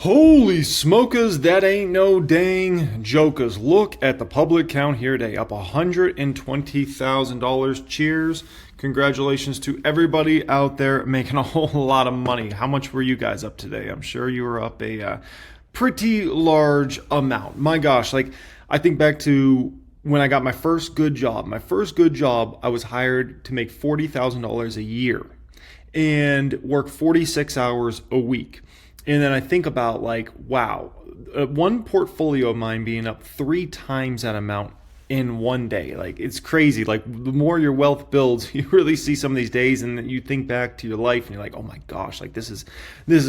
Holy smokers, that ain't no dang jokers. Look at the public count here today, up $120,000. Cheers. Congratulations to everybody out there making a whole lot of money. How much were you guys up today? I'm sure you were up a pretty large amount. My gosh, I think back to when I got my first good job. My first good job, I was hired to make $40,000 a year and work 46 hours a week. And then I think about wow, one portfolio of mine being up 3 times that amount in one day. It's crazy. The more your wealth builds, you really see some of these days and you think back to your life and you're like, oh my gosh, this is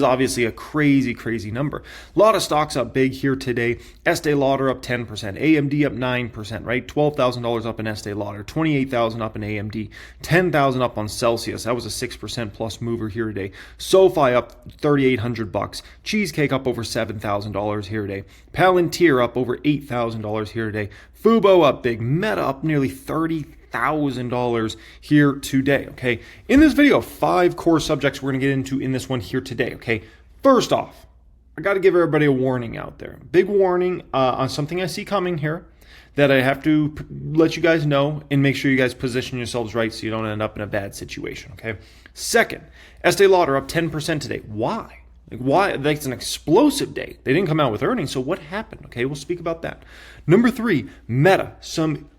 obviously a crazy number. A lot of stocks up big here today. Estee Lauder up 10%, AMD up 9%, right? $12,000 up in Estee Lauder, $28,000 up in AMD, $10,000 up on Celsius. That was a 6% plus mover here today. SoFi up $3,800. Cheesecake up over $7,000 here today. Palantir up over $8,000 here today. Fubo up big, Meta up nearly $30,000 here today, okay? In this video, 5 core subjects we're gonna get into in this one here today, okay? First off, I gotta give everybody a warning out there. Big warning on something I see coming here that I have to let you guys know and make sure you guys position yourselves right so you don't end up in a bad situation, okay? Second, Estee Lauder up 10% today. Why? Why? That's an explosive day. They didn't come out with earnings, so what happened? Okay, we'll speak about that. Number 3, Meta. Some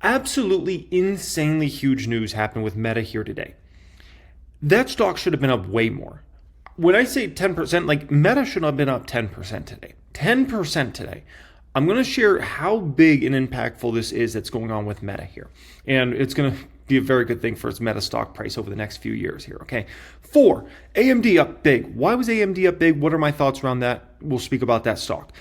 absolutely insanely huge news happened with Meta here today. That stock should have been up way more. When I say 10%, Meta should have been up 10% today. 10% today. I'm going to share how big and impactful this is that's going on with Meta here. And it's going to be a very good thing for its Meta stock price over the next few years here, okay? 4, AMD up big. Why was AMD up big? What are my thoughts around that? We'll speak about that stock.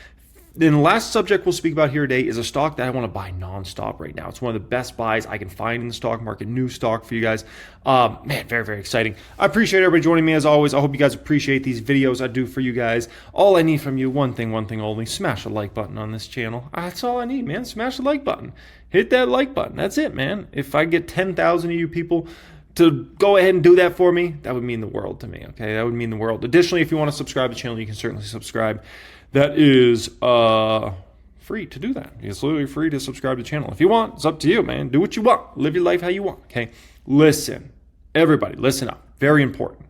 Then the last subject we'll speak about here today is a stock that I want to buy nonstop right now. It's one of the best buys I can find in the stock market. New stock for you guys. Man, very exciting. I appreciate everybody joining me as always. I hope you guys appreciate these videos I do for you guys. All I need from you, one thing only, smash the like button on this channel. That's all I need, man. Smash the like button. Hit that like button. That's it, man. If I get 10,000 of you people to go ahead and do that for me, that would mean the world to me, okay? That would mean the world. Additionally, if you want to subscribe to the channel, you can certainly subscribe. That is free to do that. It's literally free to subscribe to the channel. If you want, it's up to you, man. Do what you want. Live your life how you want, okay? Listen. Everybody, listen up. Very important.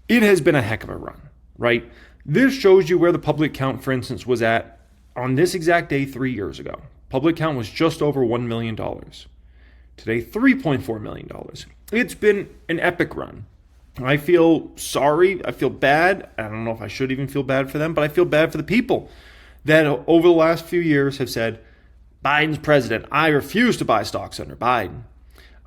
It has been a heck of a run, right? This shows you where the public count, for instance, was at on this exact day 3 years ago. Public count was just over $1 million. Today, $3.4 million. It's been an epic run. I feel sorry. I feel bad. I don't know if I should even feel bad for them, but I feel bad for the people that over the last few years have said, Biden's president. I refuse to buy stocks under Biden.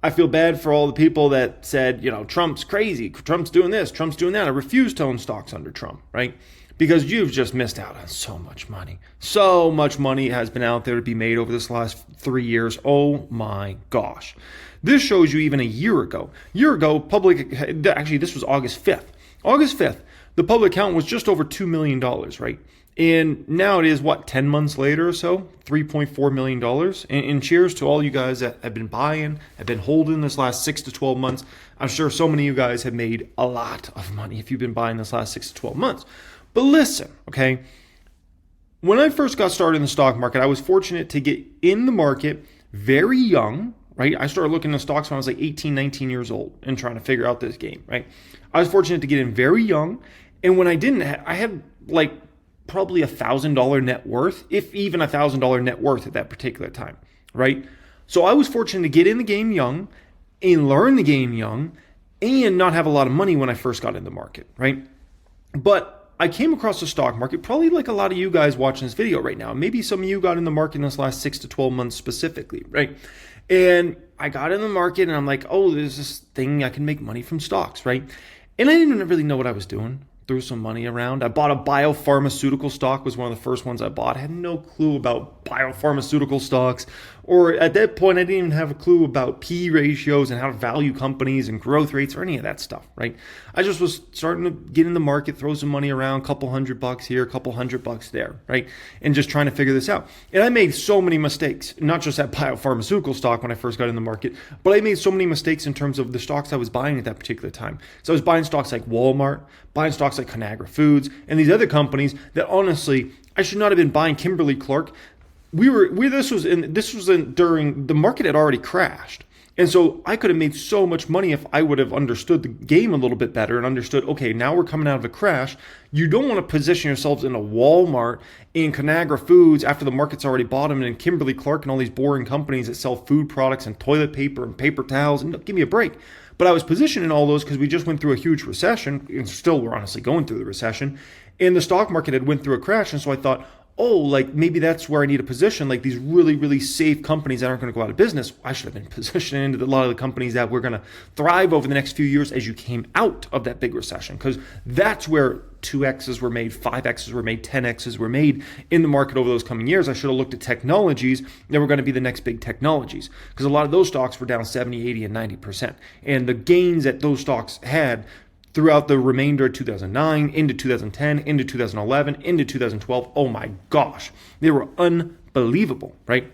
I feel bad for all the people that said, Trump's crazy. Trump's doing this. Trump's doing that. I refuse to own stocks under Trump, right? Because you've just missed out on so much money. So much money has been out there to be made over this last 3 years. Oh my gosh. This shows you even a year ago. Actually, this was August 5th. August 5th, the public count was just over $2 million, right? And now it is, 10 months later or so, $3.4 million. And cheers to all you guys that have been buying, have been holding this last 6 to 12 months. I'm sure so many of you guys have made a lot of money if you've been buying this last 6 to 12 months. But listen, okay? When I first got started in the stock market, I was fortunate to get in the market very young, right? I started looking at stocks when I was 18, 19 years old and trying to figure out this game, right? I was fortunate to get in very young. And when I didn't, I had probably $1,000 net worth, if even $1,000 net worth at that particular time, right? So I was fortunate to get in the game young and learn the game young and not have a lot of money when I first got in the market, right? But I came across the stock market, probably like a lot of you guys watching this video right now. Maybe some of you got in the market in this last 6 to 12 months specifically, right? And I got in the market and I'm like, oh, there's this thing I can make money from stocks, right? And I didn't really know what I was doing. Threw some money around. I bought a biopharmaceutical stock, was one of the first ones I bought. I had no clue about biopharmaceutical stocks, or at that point, I didn't even have a clue about P ratios and how to value companies and growth rates or any of that stuff, right? I just was starting to get in the market, throw some money around, couple $100 here, couple $100 there, right? And just trying to figure this out. And I made so many mistakes, not just that biopharmaceutical stock when I first got in the market, but I made so many mistakes in terms of the stocks I was buying at that particular time. So I was buying stocks like Walmart, buying stocks like like Conagra Foods and these other companies that honestly, I should not have been buying Kimberly-Clark. This was during the market had already crashed. And so I could have made so much money if I would have understood the game a little bit better and understood, okay, now we're coming out of a crash. You don't want to position yourselves in a Walmart, in Conagra Foods after the market's already bottomed, and Kimberly-Clark and all these boring companies that sell food products and toilet paper and paper towels. And give me a break. But I was positioned in all those because we just went through a huge recession, and still we're honestly going through the recession. And the stock market had went through a crash. And so I thought, oh, like maybe that's where I need a position, like these really, really safe companies that aren't going to go out of business. I should have been positioned into a lot of the companies that were going to thrive over the next few years as you came out of that big recession, because that's where 2Xs were made, 5Xs were made, 10Xs were made in the market over those coming years. I should have looked at technologies that were going to be the next big technologies, because a lot of those stocks were down 70, 80, and 90%. And the gains that those stocks had throughout the remainder of 2009, into 2010, into 2011, into 2012. Oh my gosh, they were unbelievable, right?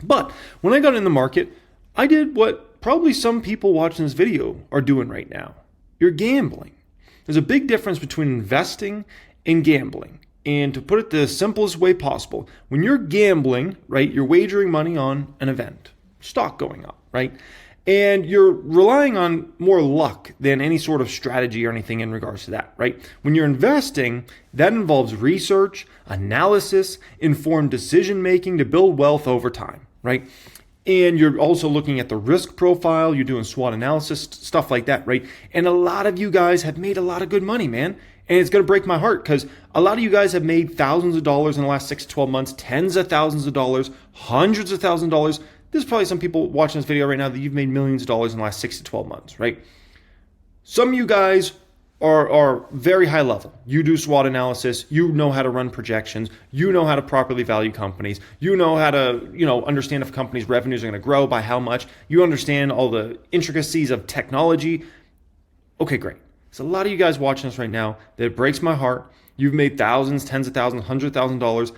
But when I got in the market, I did what probably some people watching this video are doing right now. You're gambling. There's a big difference between investing and gambling. And to put it the simplest way possible, when you're gambling, right, you're wagering money on an event, stock going up, right? And you're relying on more luck than any sort of strategy or anything in regards to that, right? When you're investing, that involves research, analysis, informed decision making to build wealth over time, right? And you're also looking at the risk profile, you're doing SWOT analysis, stuff like that, right? And a lot of you guys have made a lot of good money, man. And it's going to break my heart because a lot of you guys have made thousands of dollars in the last 6 to 12 months, tens of thousands of dollars, hundreds of thousands of dollars. There's probably some people watching this video right now that you've made millions of dollars in the last 6 to 12 months, right? Some of you guys are very high level. You do SWOT analysis. You know how to run projections. You know how to properly value companies. You know how to, understand if a company's revenues are going to grow by how much. You understand all the intricacies of technology. Okay, great. So a lot of you guys watching this right now, that it breaks my heart. You've made thousands, tens of thousands, $100,000,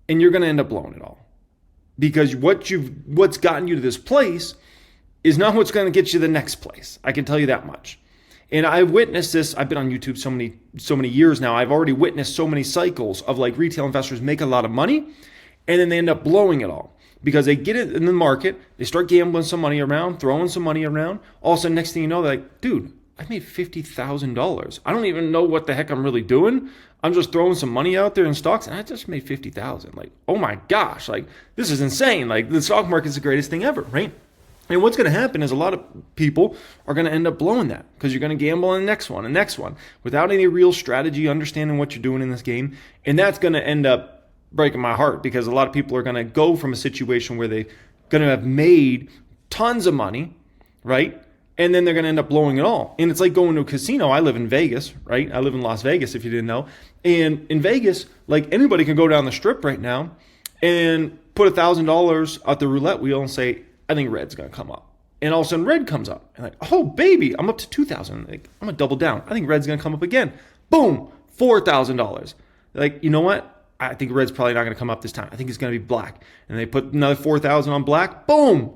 and you're going to end up blowing it all. Because what's gotten you to this place is not what's going to get you to the next place. I can tell you that much. And I've witnessed this. I've been on YouTube so many years now. I've already witnessed so many cycles of like retail investors make a lot of money and then they end up blowing it all because they get it in the market. They start gambling some money around, throwing some money around. All of a sudden, next thing you know, they're like, dude, I made $50,000. I don't even know what the heck I'm really doing. I'm just throwing some money out there in stocks and I just made $50,000. Like, oh my gosh, like this is insane. Like the stock market is the greatest thing ever, right? And what's going to happen is a lot of people are going to end up blowing that because you're going to gamble on the next one without any real strategy, understanding what you're doing in this game. And that's going to end up breaking my heart because a lot of people are going to go from a situation where they're going to have made tons of money, right? And then they're going to end up blowing it all. And it's like going to a casino. I live in Vegas, right? I live in Las Vegas, if you didn't know. And in Vegas, like anybody can go down the strip right now and put $1,000 out the roulette wheel and say, I think red's going to come up. And all of a sudden red comes up. And like, oh, baby, I'm up to $2,000. Like, I'm going to double down. I think red's going to come up again. Boom, $4,000. Like, you know what? I think red's probably not going to come up this time. I think it's going to be black. And they put another $4,000 on black. Boom,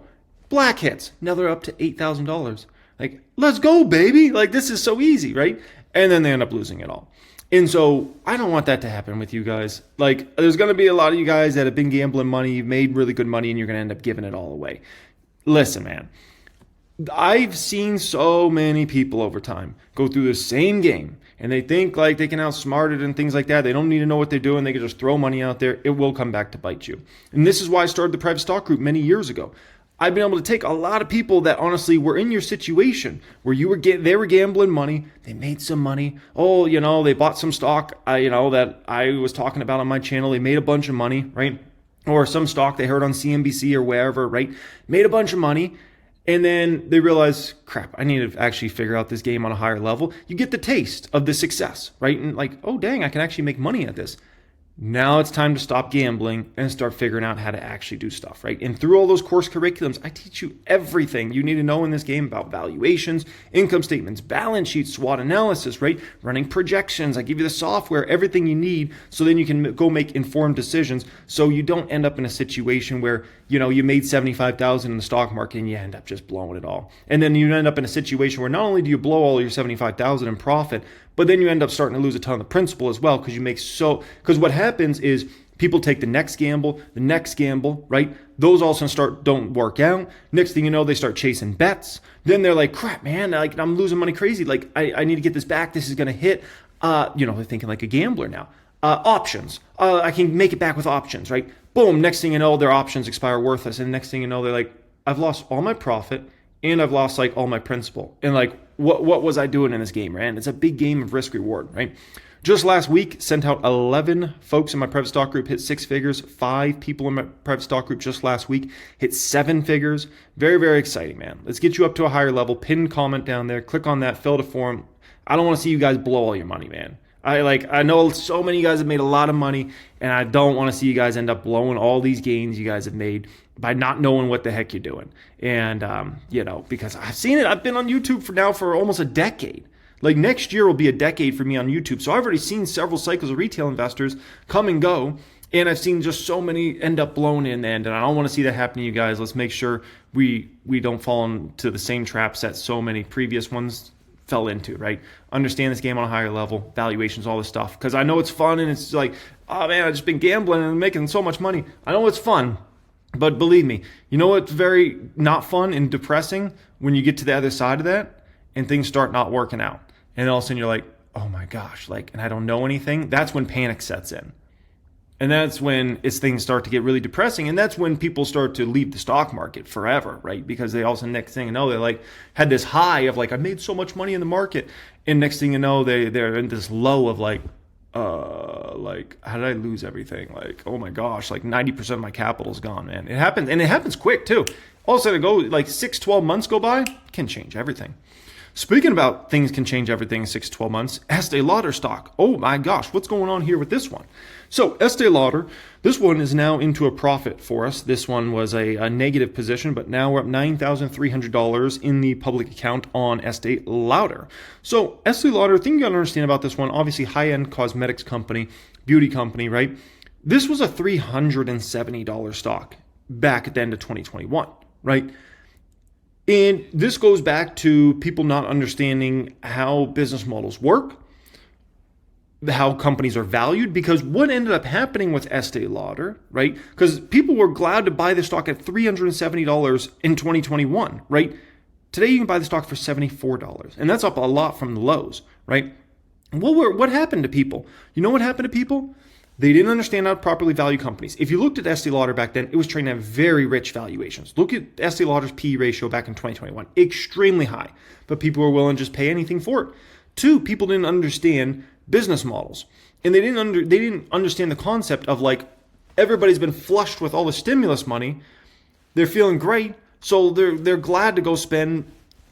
black hits. Now they're up to $8,000. Like, let's go, baby. Like, this is so easy, right? And then they end up losing it all. And so I don't want that to happen with you guys. Like, there's going to be a lot of you guys that have been gambling money, you've made really good money, and you're going to end up giving it all away. Listen, man, I've seen so many people over time go through the same game, and they think like they can outsmart it and things like that. They don't need to know what they're doing. They can just throw money out there. It will come back to bite you. And this is why I started the private stock group many years ago. I've been able to take a lot of people that honestly were in your situation where they were gambling money. They made some money. Oh, they bought some stock, that I was talking about on my channel. They made a bunch of money, right? Or some stock they heard on CNBC or wherever, right? Made a bunch of money. And then they realize, crap, I need to actually figure out this game on a higher level. You get the taste of the success, right? And like, oh, dang, I can actually make money at this. Now it's time to stop gambling and start figuring out how to actually do stuff, right? And through all those course curriculums, I teach you everything you need to know in this game about valuations, income statements, balance sheets, SWOT analysis, right? Running projections. I give you the software, everything you need, so then you can go make informed decisions so you don't end up in a situation where, you made $75,000 in the stock market and you end up just blowing it all. And then you end up in a situation where not only do you blow all your $75,000 in profit, But then you end up starting to lose a ton of the principal as well because what happens is people take the next gamble, right? Those all of a sudden don't work out. Next thing you know, they start chasing bets. Then they're like, crap, man, like I'm losing money crazy. Like I need to get this back. This is going to hit. They're thinking like a gambler now. Options. I can make it back with options, right? Boom. Next thing you know, their options expire worthless. And next thing you know, they're like, I've lost all my profit and I've lost like all my principal. And like, what was I doing in this game, right? And it's a big game of risk reward, right? Just last week, sent out 11 folks in my private stock group hit 6 figures. 5 people in my private stock group just last week hit 7 figures. Very, very exciting, man. Let's get you up to a higher level. Pin comment down there. Click on that. Fill out a form. I don't want to see you guys blow all your money, man. I know so many of you guys have made a lot of money, and I don't want to see you guys end up blowing all these gains you guys have made by not knowing what the heck you're doing. And, because I've seen it. I've been on YouTube for almost a decade. Like next year will be a decade for me on YouTube. So I've already seen several cycles of retail investors come and go. And I've seen just so many end up blown in the end. And I don't want to see that happen to you guys. Let's make sure we don't fall into the same traps that so many previous ones fell into, right? Understand this game on a higher level, valuations, all this stuff. Because I know it's fun and it's like, oh man, I've just been gambling and making so much money. I know it's fun. But believe me, you know what's very not fun and depressing? When you get to the other side of that and things start not working out. And all of a sudden you're like, oh my gosh, and I don't know anything. That's when panic sets in. And that's when things start to get really depressing. And that's when people start to leave the stock market forever, right? Because they all of a sudden, next thing you know, they had this high of I made so much money in the market. And next thing you know, they're in this low of how did I lose everything? Oh my gosh, 90% of my capital is gone, man. It happens, and it happens quick too. All of a sudden 6, 12 months go by, can change everything. Speaking about things can change everything in 6 to 12 months, Estee Lauder stock. Oh my gosh, what's going on here with this one? So Estee Lauder, this one is now into a profit for us. This one was a negative position, but now we're up $9,300 in the public account on Estee Lauder. So Estee Lauder, thing you got to understand about this one, obviously high-end cosmetics company, beauty company, right? This was a $370 stock back at the end of 2021, right? And this goes back to people not understanding how business models work, how companies are valued, because what ended up happening with Estee Lauder, right? Because people were glad to buy the stock at $370 in 2021, right? Today you can buy the stock for $74, and that's up a lot from the lows, right? What happened to people? You know what happened to people? They didn't understand how to properly value companies. If you looked at Estee Lauder back then, it was trading at very rich valuations. Look at Estee Lauder's PE ratio back in 2021, extremely high, but people were willing to just pay anything for it. 2, people didn't understand business models, and they didn't understand the concept of everybody's been flushed with all the stimulus money. They're feeling great, so they're glad to go spend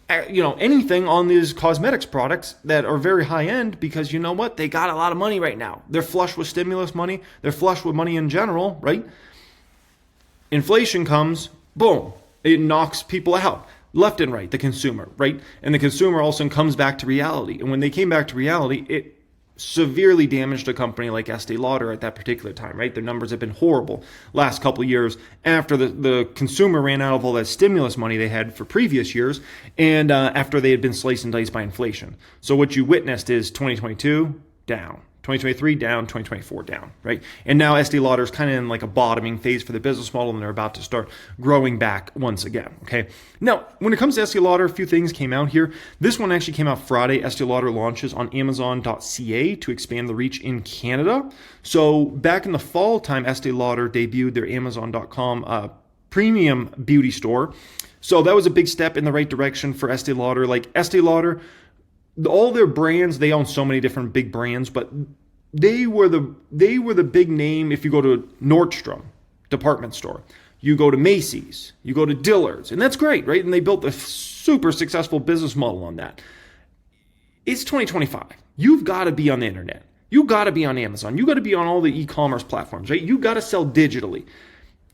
anything on these cosmetics products that are very high end, because you know what? They got a lot of money right now. They're flush with stimulus money. They're flush with money in general, right? Inflation comes, boom, it knocks people out left and right, the consumer, right? And the consumer also comes back to reality. And when they came back to reality, it severely damaged a company like Estee Lauder at that particular time, right? Their numbers have been horrible last couple of years after the consumer ran out of all that stimulus money they had for previous years, and after they had been sliced and diced by inflation. So what you witnessed is 2022 down, 2023 down, 2024 down, right? And now Estee Lauder is kind of in a bottoming phase for the business model, and they're about to start growing back once again, okay? Now, when it comes to Estee Lauder, a few things came out here. This one actually came out Friday. Estee Lauder launches on Amazon.ca to expand the reach in Canada. So back in the fall time, Estee Lauder debuted their Amazon.com premium beauty store. So that was a big step in the right direction for Estee Lauder. Estee Lauder, all their brands, they own so many different big brands, but they were the big name. If you go to Nordstrom department store, you go to Macy's, you go to Dillard's, and that's great, right? And they built a super successful business model on that. It's 2025. You've got to be on the internet. You got to be on Amazon. You got to be on all the e-commerce platforms, right? You got to sell digitally.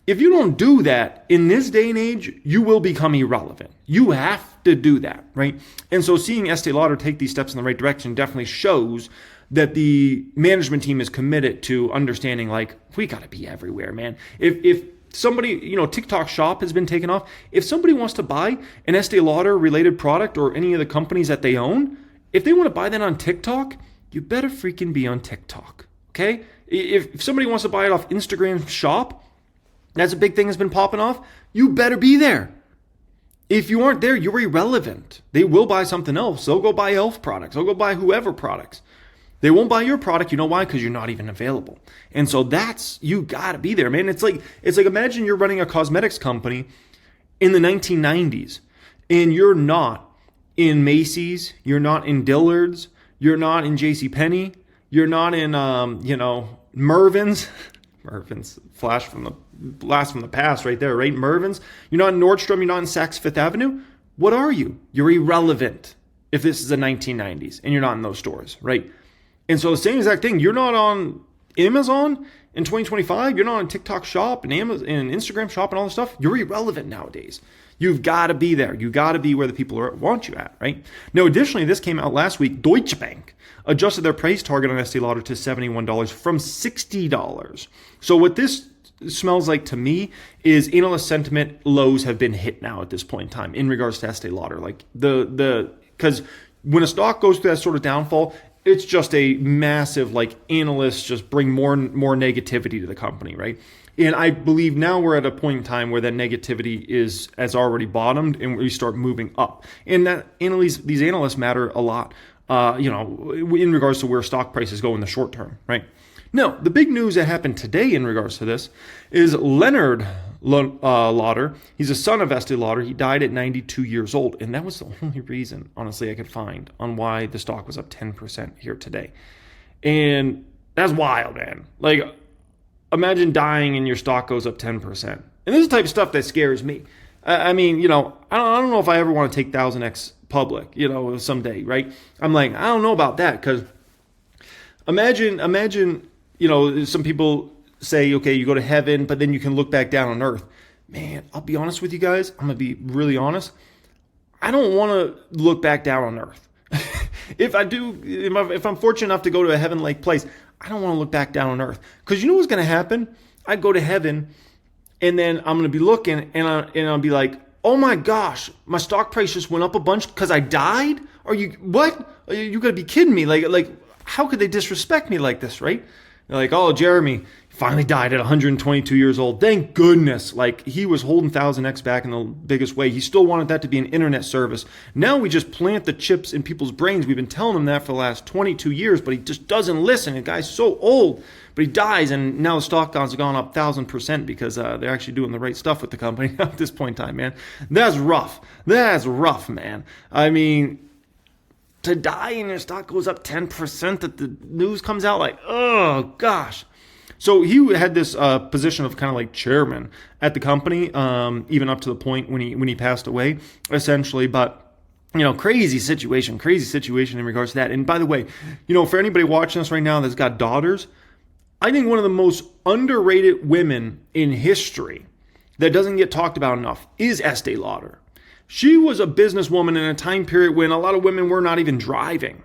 If you don't do that in this day and age, you will become irrelevant. You have to do that, right? And so seeing Estee Lauder take these steps in the right direction definitely shows that the management team is committed to understanding, we got to be everywhere, man. If somebody, TikTok Shop has been taken off. If somebody wants to buy an Estee Lauder related product or any of the companies that they own, If they want to buy that on TikTok, you better freaking be on TikTok, okay? If somebody wants to buy it off Instagram Shop, that's a big thing that's been popping off, you better be there. If you aren't there, you're irrelevant. They will buy something else. They'll go buy e.l.f. products. They'll go buy whoever products. They won't buy your product. You know why? Because you're not even available. And so you got to be there, man. It's like imagine you're running a cosmetics company in the 1990s and you're not in Macy's, you're not in Dillard's, you're not in JCPenney, you're not in Mervyn's. Mervyn's blast from the past right there, right? Mervyn's. You're not in Nordstrom, you're not in Saks Fifth Avenue. What are you? You're irrelevant if this is the 1990s and you're not in those stores, right? And so the same exact thing, you're not on Amazon in 2025, you're not on TikTok Shop and Amazon and Instagram Shop and all this stuff. You're irrelevant nowadays. You've got to be there. You got to be where the people want you at, right? Now, additionally, this came out last week. Deutsche Bank adjusted their price target on Estee Lauder to $71 from $60. So what this smells like to me is analyst sentiment lows have been hit now at this point in time in regards to Estee Lauder. Like because when a stock goes through that sort of downfall, it's just a massive, like, analysts just bring more negativity to the company, right? And I believe now we're at a point in time where that negativity has already bottomed and we start moving up. And these analysts matter a lot, in regards to where stock prices go in the short term, right? Now, the big news that happened today in regards to this is Leonard Lauder. He's a son of Estee Lauder. He died at 92 years old. And that was the only reason, honestly, I could find on why the stock was up 10% here today. And that's wild, man. Like, imagine dying and your stock goes up 10%. And this is the type of stuff that scares me. I mean, I don't know if I ever want to take 1000X public, someday, right? I'm like, I don't know about that, because imagine, some people say, okay, you go to heaven, but then you can look back down on earth. Man, I'll be honest with you guys. I'm going to be really honest. I don't want to look back down on earth. If I'm fortunate enough to go to a heaven-like place, I don't want to look back down on earth. Because you know what's going to happen? I'd go to heaven, and then I'm going to be looking, and I'll be like, oh my gosh, my stock price just went up a bunch because I died? What? You got to be kidding me. Like, how could they disrespect me like this, right? They're like, oh, Jeremy finally died at 122 years old. Thank goodness. Like, he was holding 1000X back in the biggest way. He still wanted that to be an internet service. Now we just plant the chips in people's brains. We've been telling him that for the last 22 years, but he just doesn't listen. The guy's so old, but he dies, and now the stock has gone up 1,000% because they're actually doing the right stuff with the company at this point in time, man. That's rough. That's rough, man. I mean, to die and your stock goes up 10%, that the news comes out, like, oh gosh. So he had this position of kind of like chairman at the company, even up to the point when he passed away, essentially. But crazy situation in regards to that. And by the way, for anybody watching this right now that's got daughters, I think one of the most underrated women in history that doesn't get talked about enough is Estee Lauder. She was a businesswoman in a time period when a lot of women were not even driving.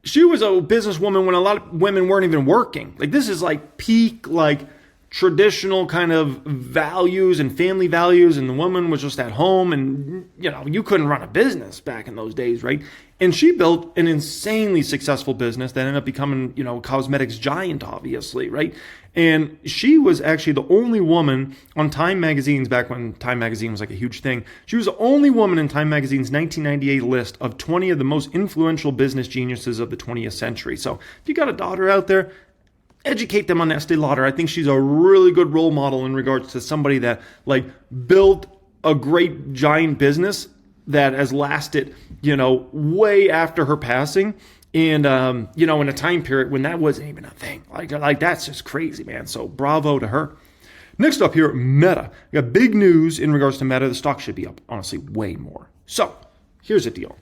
She was a businesswoman when a lot of women weren't even working. Like, this is like peak, like, traditional kind of values and family values, and the woman was just at home, and you couldn't run a business back in those days, right? And she built an insanely successful business that ended up becoming, a cosmetics giant, obviously, right? And she was actually the only woman on Time Magazine's, back when Time Magazine was like a huge thing. She was the only woman in Time Magazine's 1998 list of 20 of the most influential business geniuses of the 20th century. So if you got a daughter out there, educate them on Estee Lauder. I think she's a really good role model in regards to somebody that built a great giant business that has lasted, way after her passing. And, in a time period when that wasn't even a thing. Like that's just crazy, man. So bravo to her. Next up here, Meta. We got big news in regards to Meta. The stock should be up, honestly, way more. So here's the deal.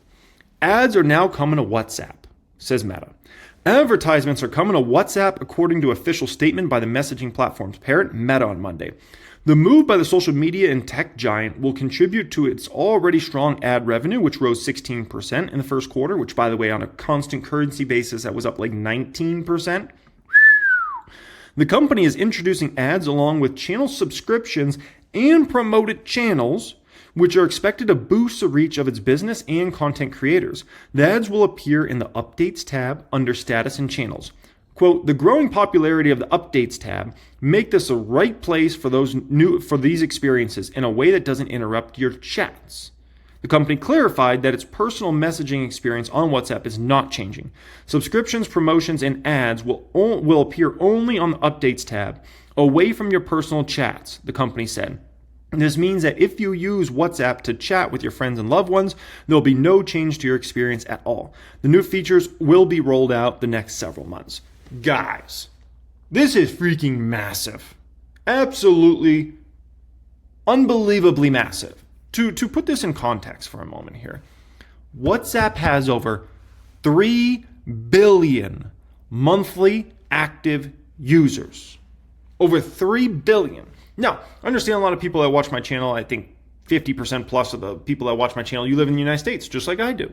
Ads are now coming to WhatsApp, says Meta. Advertisements are coming to WhatsApp, according to official statement by the messaging platform's parent, Meta, on Monday. The move by the social media and tech giant will contribute to its already strong ad revenue, which rose 16% in the first quarter, which, by the way, on a constant currency basis, that was up like 19%. The company is introducing ads along with channel subscriptions and promoted channels, which are expected to boost the reach of its business and content creators. The ads will appear in the Updates tab under Status and Channels. Quote, the growing popularity of the Updates tab make this the right place for these experiences in a way that doesn't interrupt your chats. The company clarified that its personal messaging experience on WhatsApp is not changing. Subscriptions, promotions, and ads will appear only on the Updates tab, away from your personal chats, the company said. This means that if you use WhatsApp to chat with your friends and loved ones, there will be no change to your experience at all. The new features will be rolled out the next several months. Guys, this is freaking massive. Absolutely, unbelievably massive. To put this in context for a moment here, WhatsApp has over 3 billion monthly active users. Over 3 billion. Now, I understand a lot of people that watch my channel, I think 50% plus of the people that watch my channel, you live in the United States, just like I do.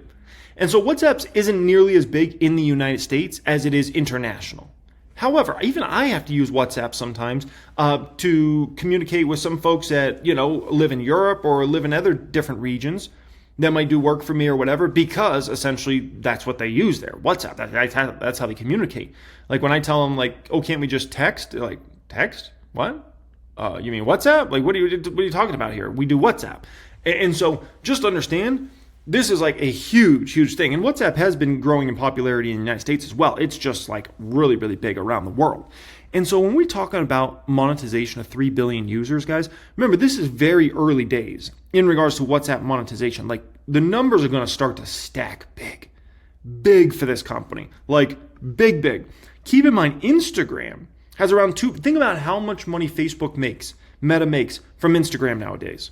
And so WhatsApp isn't nearly as big in the United States as it is international. However, even I have to use WhatsApp sometimes to communicate with some folks that, live in Europe or live in other different regions that might do work for me or whatever, because essentially that's what they use there. WhatsApp, that's how they communicate. Like when I tell them like, oh, can't we just text? They're like, text? What? You mean WhatsApp? Like, what are you talking about here? We do WhatsApp. And so just understand, this is like a huge, huge thing. And WhatsApp has been growing in popularity in the United States as well. It's just like really, really big around the world. And so when we're talking about monetization of 3 billion users, guys, remember, this is very early days in regards to WhatsApp monetization. Like the numbers are going to start to stack big for this company, like big. Keep in mind, Instagram has around think about how much money Facebook makes, Meta makes from Instagram nowadays.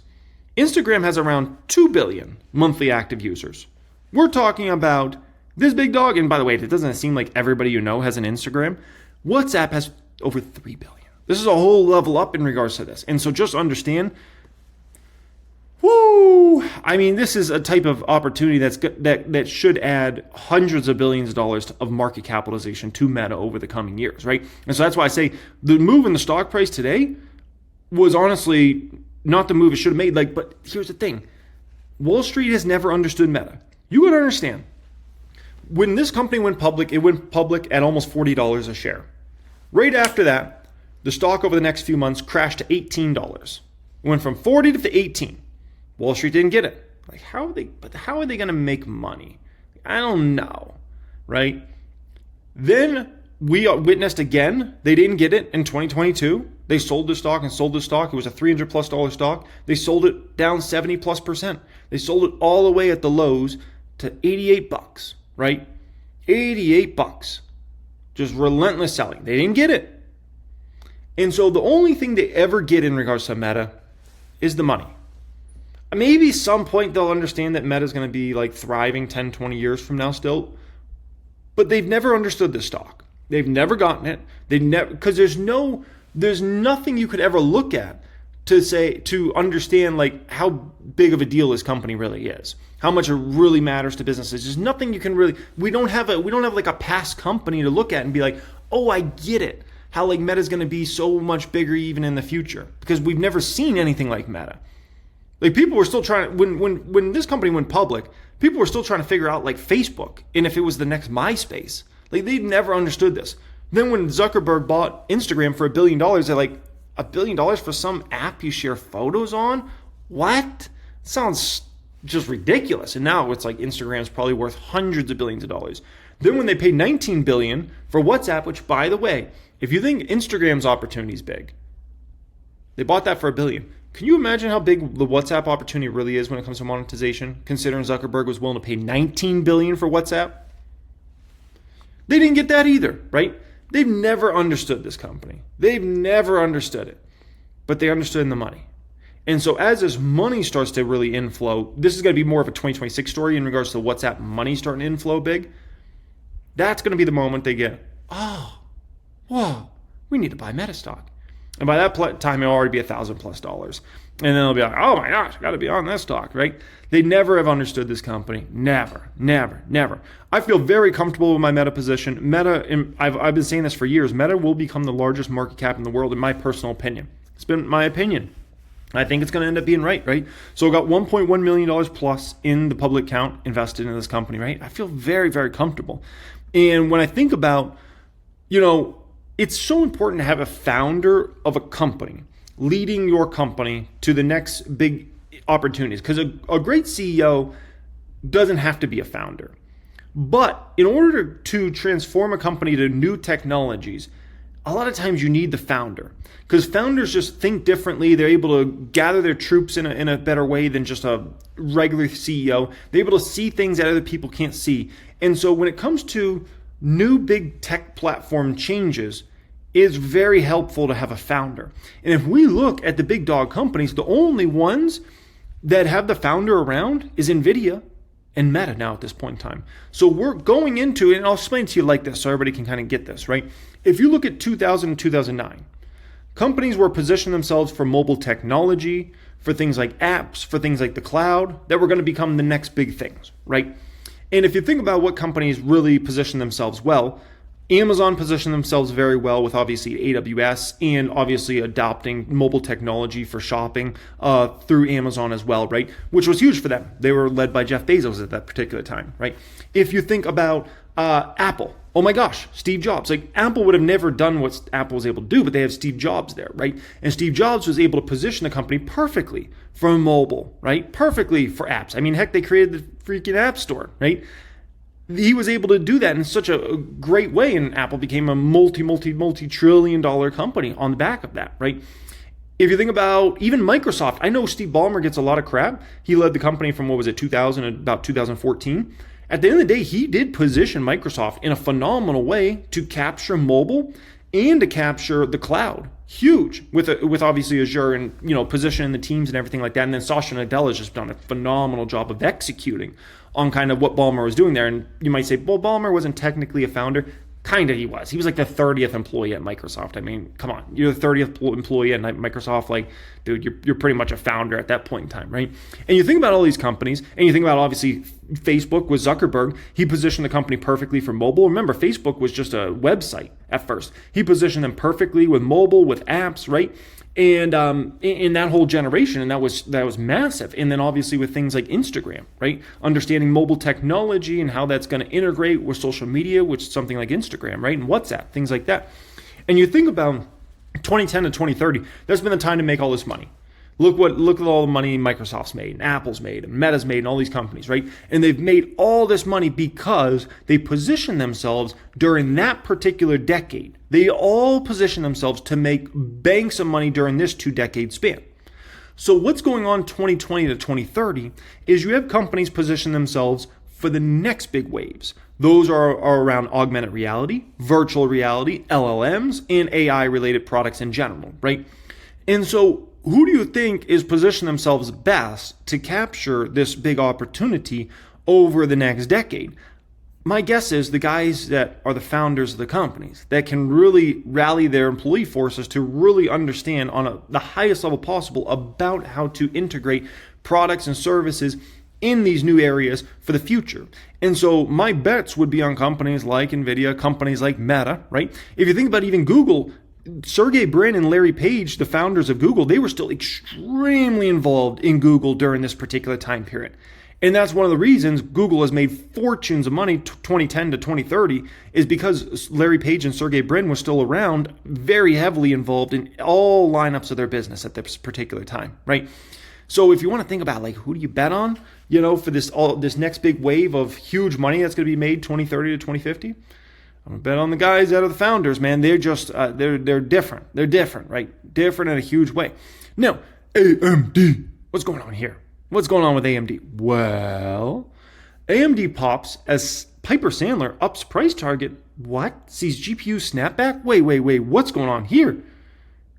Instagram has around 2 billion monthly active users. We're talking about this big dog, and by the way, it doesn't seem like everybody you know has an Instagram. WhatsApp has over 3 billion. This is a whole level up in regards to this. And so just understand, this is a type of opportunity that should add hundreds of billions of dollars of market capitalization to Meta over the coming years, right? And so that's why I say the move in the stock price today was honestly not the move it should have made. But here's the thing. Wall Street has never understood Meta. You got to understand. When this company went public, it went public at almost $40 a share. Right after that, the stock over the next few months crashed to $18. It went from 40 to 18. Wall Street didn't get it. Like, how are they going to make money? I don't know, right? Then we witnessed again, they didn't get it in 2022. They sold the stock. It was a $300+ stock. They sold it down 70+%. They sold it all the way at the lows to $88, right? $88. Just relentless selling. They didn't get it. And so the only thing they ever get in regards to Meta is the money. Maybe some point they'll understand that Meta is going to be like thriving 10, 20 years from now still. But they've never understood this stock. They've never gotten it. Because there's nothing you could ever look at to understand like how big of a deal this company really is, how much it really matters to businesses. There's nothing you can really. We don't have like a past company to look at and be like, oh, I get it. How like Meta's going to be so much bigger even in the future, because we've never seen anything like Meta. Like people were still trying to, when this company went public, people were still trying to figure out like Facebook and if it was the next MySpace. Like they never understood this. Then when Zuckerberg bought Instagram for $1 billion, they're like, $1 billion for some app you share photos on? What? Sounds just ridiculous. And now it's like Instagram's probably worth hundreds of billions of dollars. Then when they paid $19 billion for WhatsApp, which by the way, if you think Instagram's opportunity is big, they bought that for $1 billion. Can you imagine how big the WhatsApp opportunity really is when it comes to monetization, considering Zuckerberg was willing to pay $19 billion for WhatsApp? They didn't get that either, right? They've never understood this company. They've never understood it, but they understood the money. And so as this money starts to really inflow, this is going to be more of a 2026 story in regards to WhatsApp money starting to inflow big. That's going to be the moment they get, oh, whoa, we need to buy Meta stock. And by that time, it'll already be $1,000+. And then they'll be like, oh my gosh, got to be on that stock, right? They never have understood this company. Never. I feel very comfortable with my Meta position. Meta, I've been saying this for years, Meta will become the largest market cap in the world, in my personal opinion. It's been my opinion. I think it's going to end up being right? So I got $1.1 million plus in the public account invested in this company, right? I feel very, very comfortable. And when I think about, it's so important to have a founder of a company leading your company to the next big opportunities, because a great CEO doesn't have to be a founder. But in order to transform a company to new technologies, a lot of times you need the founder, because founders just think differently. They're able to gather their troops in a better way than just a regular CEO. They're able to see things that other people can't see. And so when it comes to new big tech platform changes, it's very helpful to have a founder. And if we look at the big dog companies, the only ones that have the founder around is nvidia and Meta now at this point in time. So we're going into, and I'll explain it to you like this so everybody can kind of get this, right? If you look at 2000 and 2009, companies were positioning themselves for mobile technology, for things like apps, for things like the cloud, that were going to become the next big things, right? And if you think about what companies really position themselves well, Amazon positioned themselves very well with obviously AWS and obviously adopting mobile technology for shopping through Amazon as well, right? Which was huge for them. They were led by Jeff Bezos at that particular time, right? If you think about Apple, oh my gosh, Steve Jobs. Like Apple would have never done what Apple was able to do, but they have Steve Jobs there, right? And Steve Jobs was able to position the company perfectly for mobile, right? Perfectly for apps. I mean, heck, they created the freaking App Store, right? He was able to do that in such a great way, and Apple became a multi-trillion-dollar company on the back of that, right? If you think about even Microsoft, I know Steve Ballmer gets a lot of crap. He led the company from, 2000 to about 2014. At the end of the day, he did position Microsoft in a phenomenal way to capture mobile and to capture the cloud. Huge with obviously Azure and positioning the teams and everything like that. And then Satya Nadella has just done a phenomenal job of executing on kind of what Ballmer was doing there. And you might say, well, Ballmer wasn't technically a founder. Kind of he was. He was like the 30th employee at Microsoft. I mean, come on. You're the 30th employee at Microsoft. Like, dude, you're pretty much a founder at that point in time, right? And you think about all these companies, and you think about obviously Facebook with Zuckerberg. He positioned the company perfectly for mobile. Remember, Facebook was just a website at first. He positioned them perfectly with mobile, with apps, right? And in that whole generation, and that was massive. And then obviously with things like Instagram, right? Understanding mobile technology and how that's going to integrate with social media, which is something like Instagram, right? And WhatsApp, things like that. And you think about 2010 to 2030, that's been the time to make all this money. Look at all the money Microsoft's made, and Apple's made, and Meta's made, and all these companies, right? And they've made all this money because they positioned themselves during that particular decade. They all position themselves to make banks of money during this 2-decade span. So what's going on 2020 to 2030 is you have companies position themselves for the next big waves. Those are around augmented reality, virtual reality, LLMs, and AI-related products in general, right? And so who do you think is positioning themselves best to capture this big opportunity over the next decade? My guess is the guys that are the founders of the companies that can really rally their employee forces to really understand on the highest level possible about how to integrate products and services in these new areas for the future. And so my bets would be on companies like nvidia, companies like Meta, right? If you think about even Google, Sergey Brin and Larry Page, the founders of Google, they were still extremely involved in Google during this particular time period. And that's one of the reasons Google has made fortunes of money 2010 to 2030 is because Larry Page and Sergey Brin were still around, very heavily involved in all lineups of their business at this particular time, right? So if you want to think about like who do you bet on, for this next big wave of huge money that's going to be made 2030 to 2050, I'm gonna bet on the guys that are the founders, man. They're just they're different. They're different, right? Different in a huge way. Now, AMD. What's going on here? What's going on with AMD? Well, AMD pops as Piper Sandler ups price target. What? Sees GPU snapback? Wait. What's going on here?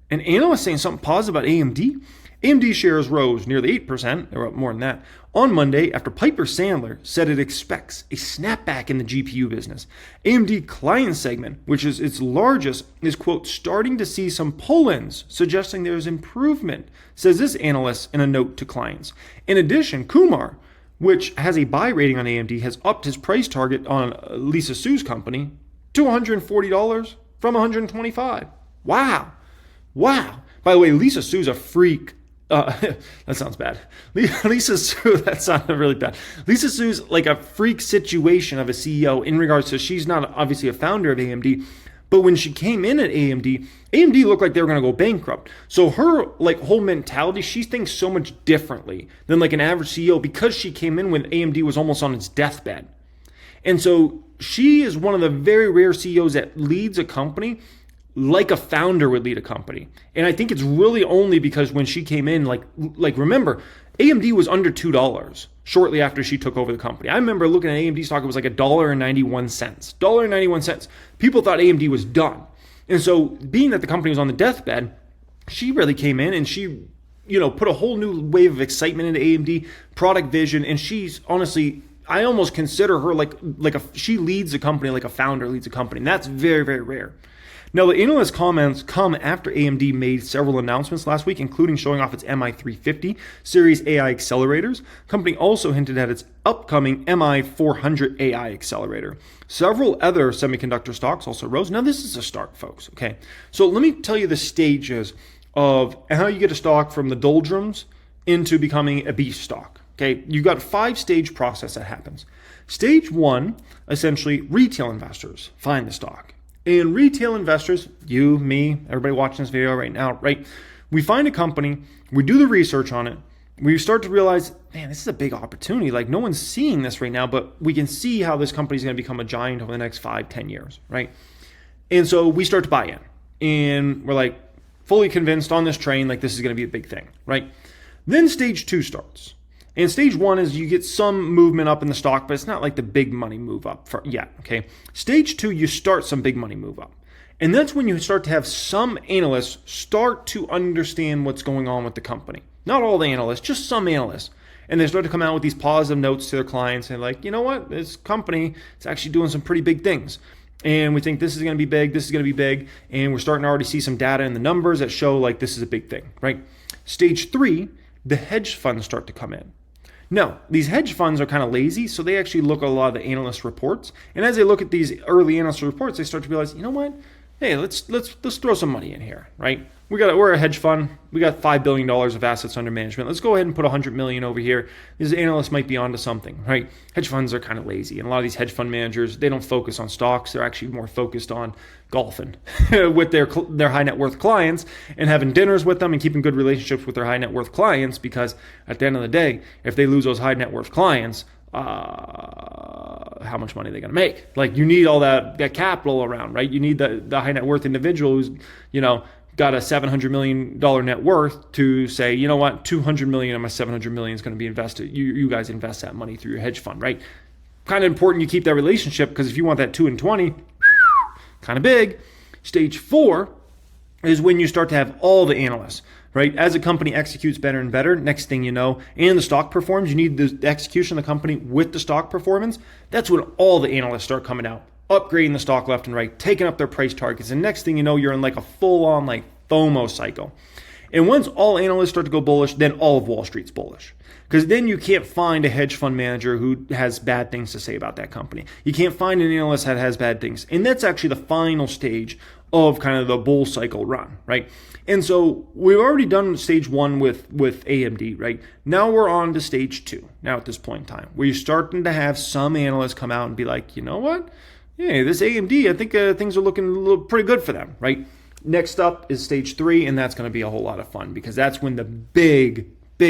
An analyst saying something positive about AMD? AMD shares rose nearly 8%, they were up more than that, on Monday after Piper Sandler said it expects a snapback in the GPU business. AMD client segment, which is its largest, is, quote, starting to see some pull-ins, suggesting there's improvement, says this analyst in a note to clients. In addition, Kumar, which has a buy rating on AMD, has upped his price target on Lisa Su's company to $140 from $125. Wow. By the way, Lisa Su's a freak that sounds bad. Lisa Su, that sounded really bad. Lisa Su's like a freak situation of a CEO in regards to she's not obviously a founder of AMD, but when she came in at AMD, AMD looked like they were going to go bankrupt. So her like whole mentality, she thinks so much differently than like an average CEO because she came in when AMD was almost on its deathbed. And so she is one of the very rare CEOs that leads a company like a founder would lead a company. And I think it's really only because when she came in, like remember, AMD was under $2 shortly after she took over the company. I remember looking at AMD stock, it was like $1.91. $1.91. People thought AMD was done. And so being that the company was on the deathbed, she really came in and she, put a whole new wave of excitement into AMD, product vision. And she's honestly, I almost consider her she leads a company like a founder leads a company. And that's very, very rare. Now, the analyst comments come after AMD made several announcements last week, including showing off its MI350 series AI accelerators. The company also hinted at its upcoming MI400 AI accelerator. Several other semiconductor stocks also rose. Now, this is a start, folks, okay? So let me tell you the stages of how you get a stock from the doldrums into becoming a beast stock, okay? You've got a 5-stage process that happens. Stage 1, essentially, retail investors find the stock. And retail investors, you, me, everybody watching this video right now, right? We find a company, we do the research on it, we start to realize, man, this is a big opportunity. Like no one's seeing this right now, but we can see how this company is going to become a giant over the next 5-10 years, right? And so we start to buy in and we're like fully convinced on this train, like this is going to be a big thing, right? Then stage 2 starts. And stage 1 is you get some movement up in the stock, but it's not like the big money move up yet, okay? Stage 2, you start some big money move up. And that's when you start to have some analysts start to understand what's going on with the company. Not all the analysts, just some analysts. And they start to come out with these positive notes to their clients and like, you know what? This company is actually doing some pretty big things. And we think this is going to be big, this is going to be big. And we're starting to already see some data in the numbers that show like this is a big thing, right? Stage 3, the hedge funds start to come in. No, these hedge funds are kind of lazy, so they actually look at a lot of the analyst reports. And as they look at these early analyst reports, they start to realize, you know what? Hey, let's throw some money in here, right? We're a hedge fund. We got $5 billion of assets under management. Let's go ahead and put $100 million over here. These analysts might be onto something, right? Hedge funds are kind of lazy. And a lot of these hedge fund managers, they don't focus on stocks. They're actually more focused on golfing with their high net worth clients and having dinners with them and keeping good relationships with their high net worth clients, because at the end of the day, if they lose those high net worth clients, how much money are they going to make? Like you need all that capital around, right? You need the high net worth individual who's, got a $700 million net worth to say, you know what, $200 million of my $700 million is going to be invested. You guys invest that money through your hedge fund, right? Kind of important you keep that relationship, because if you want that 2 and 20, kind of big. Stage 4 is when you start to have all the analysts, right? As a company executes better and better, next thing you know, and the stock performs, you need the execution of the company with the stock performance. That's when all the analysts start coming out, upgrading the stock left and right, taking up their price targets. And next thing you know, you're in like a full-on like FOMO cycle. And once all analysts start to go bullish, then all of Wall Street's bullish. Because then you can't find a hedge fund manager who has bad things to say about that company. You can't find an analyst that has bad things. And that's actually the final stage of kind of the bull cycle run, right? And so we've already done stage 1 with AMD, right? Now we're on to stage 2, now at this point in time, where you're starting to have some analysts come out and be like, you know what? Hey, this AMD, I think things are looking pretty good for them, right? Next up is stage 3, and that's going to be a whole lot of fun, because that's when the big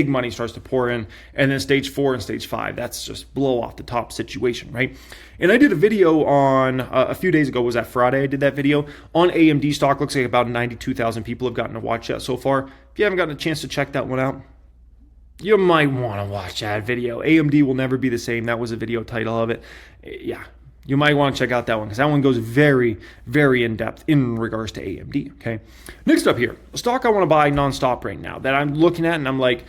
money starts to pour in. And then stage 4 and stage 5, that's just blow off the top situation, right? And I did a video on a few days ago. Was that Friday? I did that video on AMD stock. Looks like about 92,000 people have gotten to watch that so far. If you haven't gotten a chance to check that one out, you might want to watch that video. AMD will never be the same. That was a video title of it. Yeah. You might want to check out that one, because that one goes very, very in-depth in regards to AMD, okay? Next up here, a stock I want to buy nonstop right now that I'm looking at and I'm like,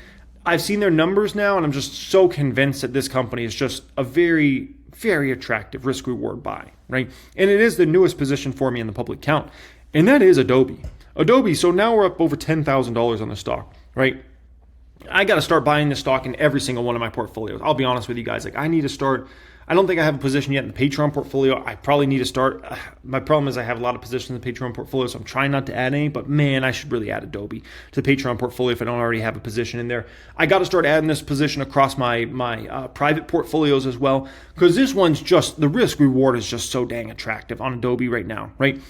I've seen their numbers now and I'm just so convinced that this company is just a very, very attractive risk-reward buy, right? And it is the newest position for me in the public count, and that is Adobe. Adobe, so now we're up over $10,000 on the stock, right? I got to start buying this stock in every single one of my portfolios. I'll be honest with you guys. Like I need to start I don't think I have a position yet in the Patreon portfolio. I probably need to start. My problem is I have a lot of positions in the Patreon portfolio, so I'm trying not to add any, but man, I should really add Adobe to the Patreon portfolio if I don't already have a position in there. I got to start adding this position across my private portfolios as well, because this one's just, the risk reward is just so dang attractive on Adobe right now, right?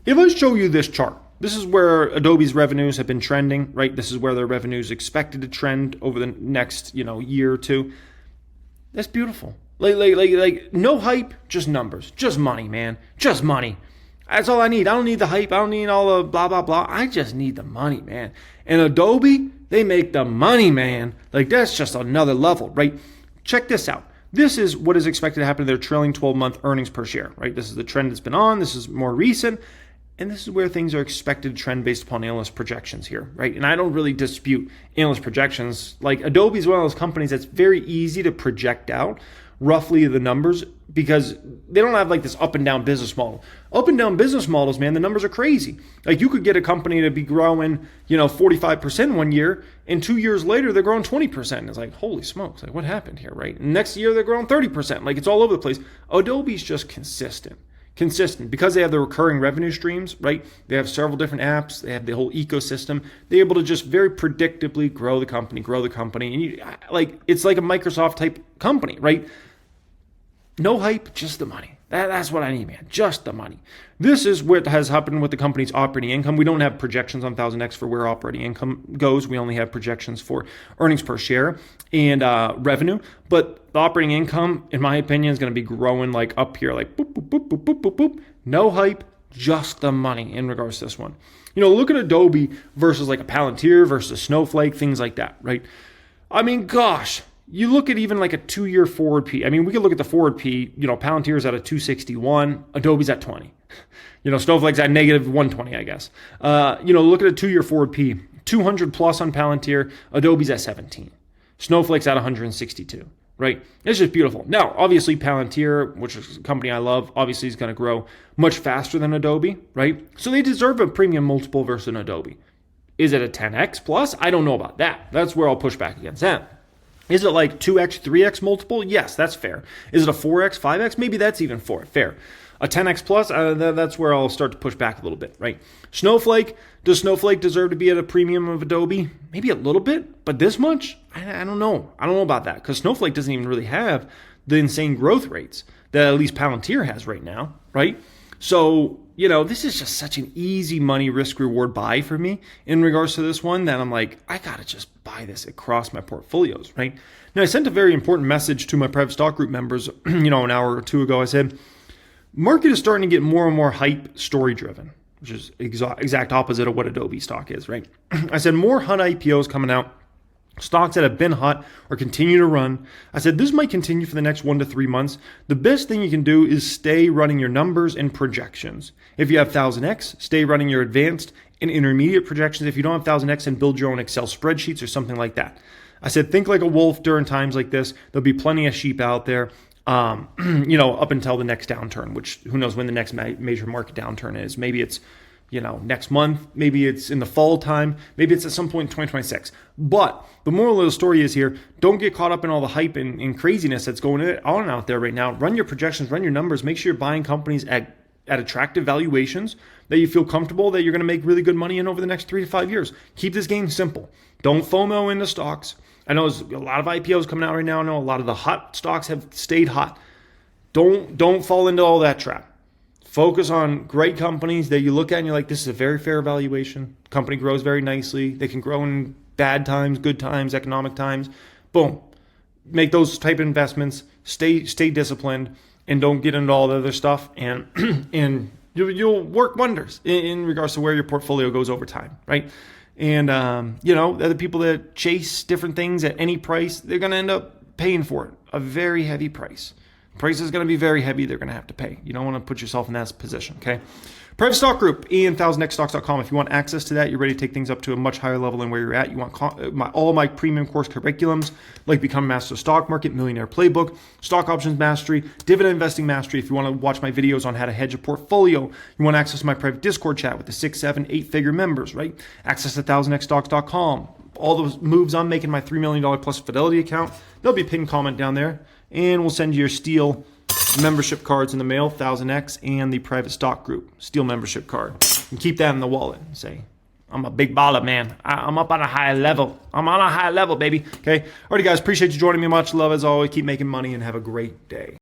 If I show you this chart, this is where Adobe's revenues have been trending, right? This is where their revenues expected to trend over the next, year or two. That's beautiful. Like no hype, just numbers, just money, man, just money. That's all I need. I don't need the hype. I don't need all the blah, blah, blah. I just need the money, man. And Adobe, they make the money, man. Like that's just another level, right? Check this out. This is what is expected to happen to their trailing 12-month earnings per share, right? This is the trend that's been on. This is more recent. And this is where things are expected to trend based upon analyst projections here, right? And I don't really dispute analyst projections. Like Adobe is one of those companies that's very easy to project out roughly the numbers because they don't have like this up and down business model. Up and down business models, man, the numbers are crazy. Like you could get a company to be growing, 45% one year, and 2 years later they're growing 20%. It's like, holy smokes, like what happened here, right? And next year they're growing 30%. Like it's all over the place. Adobe's just consistent because they have the recurring revenue streams, right? They have several different apps. They have the whole ecosystem. They're able to just very predictably grow the company. And it's like a Microsoft type company, right? No hype, just the money. That's what I need, man. Just the money. This is what has happened with the company's operating income. We don't have projections on 1000X for where operating income goes. We only have projections for earnings per share and revenue. But the operating income, in my opinion, is going to be growing like up here, like boop, boop, boop, boop, boop, boop, boop. No hype, just the money in regards to this one. Look at Adobe versus like a Palantir versus Snowflake, things like that, right? I mean, gosh. You look at even like a 2-year forward P. I mean, we could look at the forward P. Palantir's at a 261. Adobe's at 20. Snowflake's at negative 120, I guess. Look at a 2-year forward P. 200 plus on Palantir. Adobe's at 17. Snowflake's at 162, right? It's just beautiful. Now, obviously, Palantir, which is a company I love, obviously is going to grow much faster than Adobe, right? So they deserve a premium multiple versus an Adobe. Is it a 10X plus? I don't know about that. That's where I'll push back against that. Is it like 2X, 3X multiple? Yes, that's fair. Is it a 4X, 5X? Maybe that's even fair. A 10X plus, that's where I'll start to push back a little bit, right? Snowflake, does Snowflake deserve to be at a premium of Adobe? Maybe a little bit, but this much? I don't know. I don't know about that because Snowflake doesn't even really have the insane growth rates that at least Palantir has right now, right? So, this is just such an easy money risk reward buy for me in regards to this one that I'm like, I got to just buy this across my portfolios, right? Now, I sent a very important message to my private stock group members, an hour or two ago. I said, market is starting to get more and more hype story driven, which is exact opposite of what Adobe stock is, right? I said, more hot IPOs coming out. Stocks that have been hot or continue to run. I said, this might continue for the next 1 to 3 months. The best thing you can do is stay running your numbers and projections. If you have 1000X, stay running your advanced and intermediate projections. If you don't have 1000X, then build your own Excel spreadsheets or something like that. I said, think like a wolf during times like this. There'll be plenty of sheep out there, up until the next downturn, which who knows when the next major market downturn is. Maybe it's next month, maybe it's in the fall time, maybe it's at some point in 2026. But the moral of the story is here, don't get caught up in all the hype and craziness that's going on out there right now. Run your projections, run your numbers, make sure you're buying companies at attractive valuations that you feel comfortable that you're going to make really good money in over the next 3 to 5 years. Keep this game simple. Don't FOMO into stocks. I know there's a lot of IPOs coming out right now. I know a lot of the hot stocks have stayed hot. Don't fall into all that trap. Focus on great companies that you look at and you're like, this is a very fair valuation. Company grows very nicely. They can grow in bad times, good times, economic times. Boom. Make those type of investments. Stay disciplined and don't get into all the other stuff. And you'll work wonders in regards to where your portfolio goes over time, right? And, the people that chase different things at any price, they're going to end up paying for it. A very heavy price. Price is going to be very heavy. They're going to have to pay. You don't want to put yourself in that position, okay? Private stock group, and1000xstocks.com. If you want access to that, you're ready to take things up to a much higher level than where you're at. You want all my premium course curriculums, like Become a Master of Stock Market, Millionaire Playbook, Stock Options Mastery, Dividend Investing Mastery. If you want to watch my videos on how to hedge a portfolio, you want access to my private Discord chat with the 6, 7, 8-figure members, right? Access to 1000xstocks.com. All those moves I'm making, my $3 million plus Fidelity account, there'll be a pinned comment down there. and we'll send you your Steel membership cards in the mail, 1000X, and the private stock group Steel membership card. And keep that in the wallet and say, I'm a big baller, man. I'm up on a high level. I'm on a high level, baby. Okay. Alrighty, guys. Appreciate you joining me. Much love as always. Keep making money and have a great day.